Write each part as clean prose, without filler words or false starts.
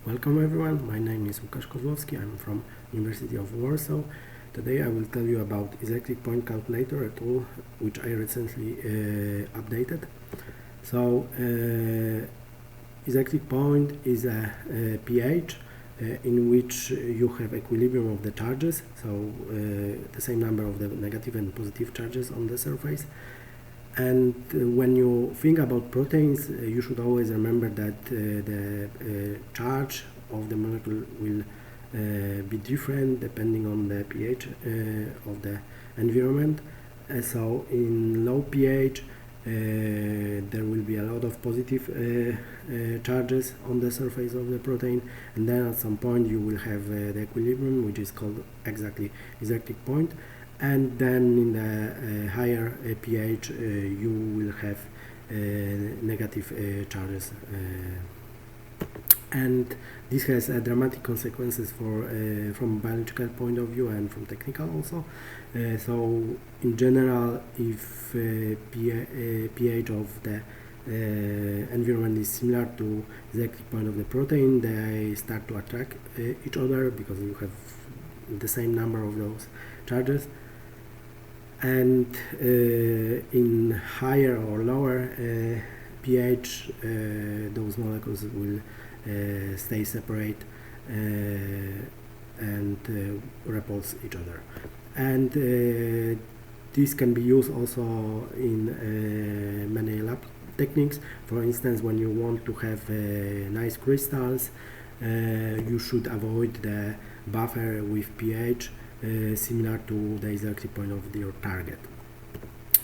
Welcome everyone, my name is Lukasz Kozlowski, I'm from University of Warsaw. Today I will tell you about Isoelectric Point Calculator, a tool which I recently updated. So, Isoelectric Point is a pH in which you have equilibrium of the charges, so the same number of the negative and positive charges on the surface. And when you think about proteins, you should always remember that the charge of the molecule will be different depending on the pH of the environment. So in low pH there will be a lot of positive charges on the surface of the protein, and then at some point you will have the equilibrium, which is called exactly isoelectric point. And then in the higher pH you will have negative charges, and this has dramatic consequences for from biological point of view and from technical also. So in general, if pH of the environment is similar to the isoelectric point of the protein, they start to attract each other because you have the same number of those charges. And in higher or lower pH, those molecules will stay separate and repulse each other. And this can be used also in many lab techniques. For instance, when you want to have nice crystals, you should avoid the buffer with pH similar to the isoelectric point of your target.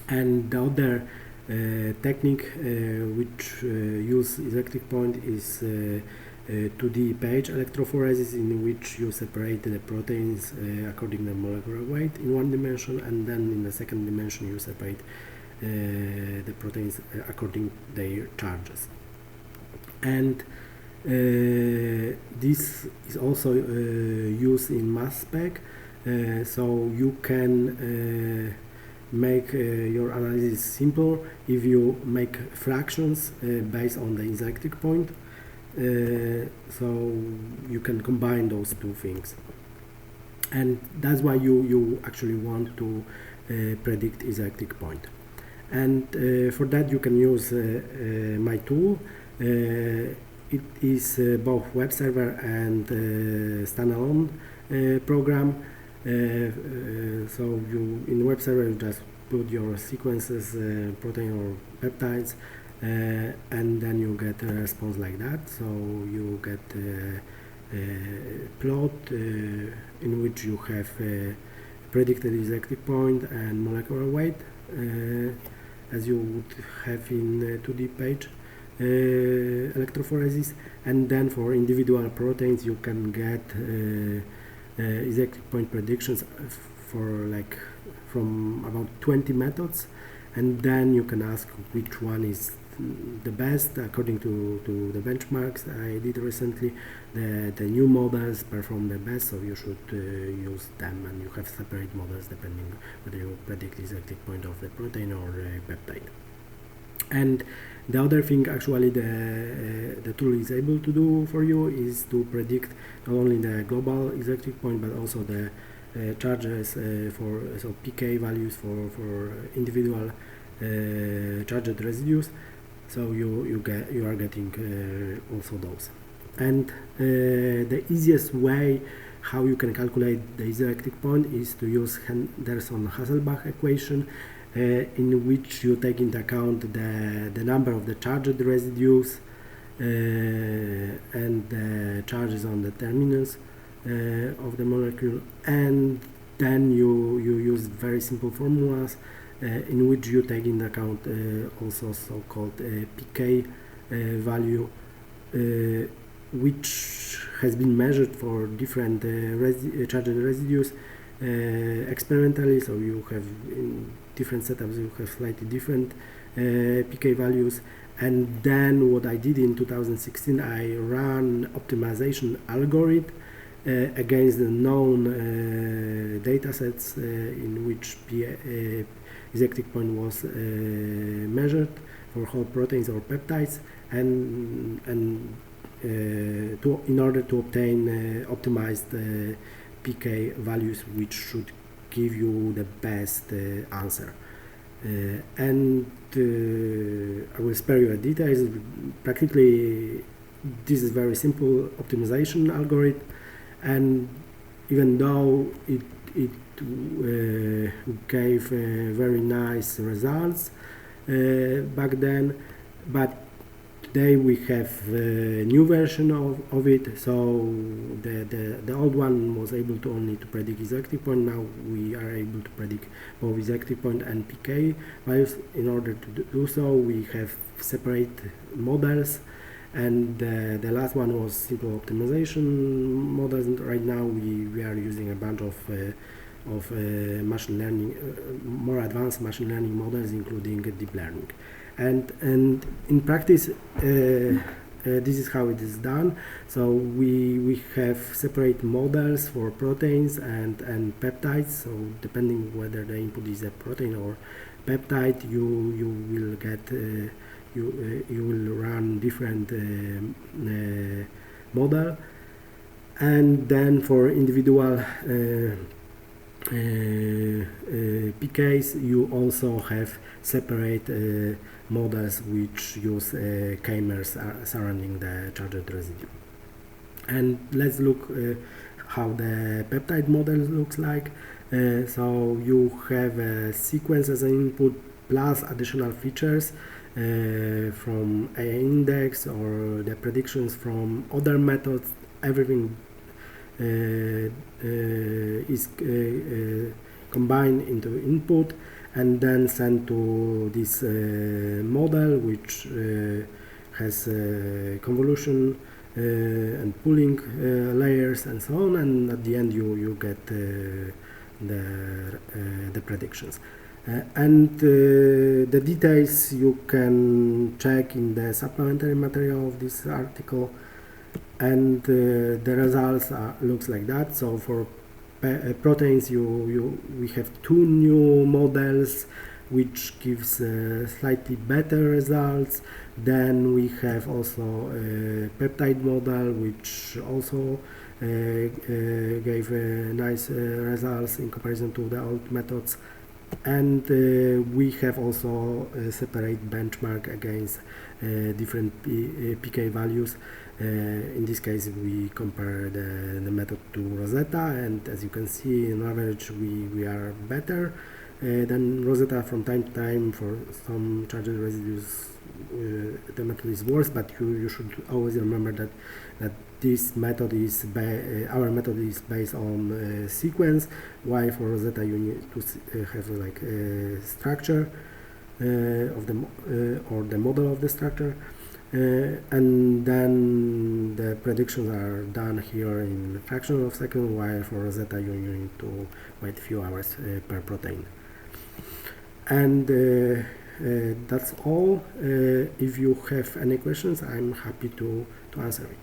And the other technique which use isoelectric point is 2D page electrophoresis, in which you separate the proteins according to molecular weight in one dimension, and then in the second dimension you separate the proteins according to their charges. And this is also used in mass spec. So you can make your analysis simple if you make fractions based on the isoelectric point. So you can combine those two things, and that's why you actually want to predict isoelectric point. And for that you can use my tool. It is both web server and standalone program. So you in web server you just put your sequences, protein or peptides, and then you get a response like that. So you get a plot in which you have predicted isoelectric point and molecular weight, as you would have in 2D page electrophoresis. And then for individual proteins you can get isoelectric point predictions for from about 20 methods, and then you can ask which one is the best according to the benchmarks I did recently. The new models perform the best, so you should use them, and you have separate models depending whether you predict isoelectric point of the protein or peptide. And the other thing actually the tool is able to do for you is to predict not only the global isoelectric point but also the charges for pK values for individual charged residues. So you are getting also those. And the easiest way how you can calculate the isoelectric point is to use Henderson-Hasselbalch equation, in which you take into account the number of the charged residues and the charges on the terminus of the molecule, and then you use very simple formulas in which you take into account also so-called pK value, which has been measured for different charged residues experimentally. So you have in different setups you have slightly different pK values. And then what I did in 2016, I ran optimization algorithm against the known data sets in which isoelectric point was measured for whole proteins or peptides, and in order to obtain optimized pK values, which should give you the best answer. And I will spare you the details. Practically, this is very simple optimization algorithm, and even though it gave very nice results back then, but today we have a new version of it. So the old one was able to only to predict isoelectric point. Now we are able to predict both isoelectric point and pK values. In order to do so, we have separate models, and the last one was simple optimization models. And right now we are using a bunch of machine learning, more advanced machine learning models, including deep learning. And in practice, this is how it is done. So we have separate models for proteins and peptides. So depending whether the input is a protein or peptide, you will get you will run different model, and then for individual pKs, you also have separate models which use k-mers surrounding the charged residue. And let's look how the peptide model looks like. So you have a sequence as an input plus additional features from a index or the predictions from other methods. Everything is combined into input and then sent to this model, which has convolution and pooling layers and so on, and at the end you get the predictions. And the details you can check in the supplementary material of this article, and the results looks like that. So for proteins, we have two new models which gives slightly better results. Then we have also a peptide model which also gave nice results in comparison to the old methods. And we have also a separate benchmark against different pK values. In this case, we compare the method to Rosetta, and as you can see, on average, we are better than Rosetta. From time to time, for some charged residues, the method is worse, but you should always remember that this method is our method is based on sequence, while for Rosetta you need to have like a structure of the or the model of the structure, and then the predictions are done here in a fraction of a second, while for Rosetta you need to wait a few hours per protein. And that's all. If you have any questions, I'm happy to answer it.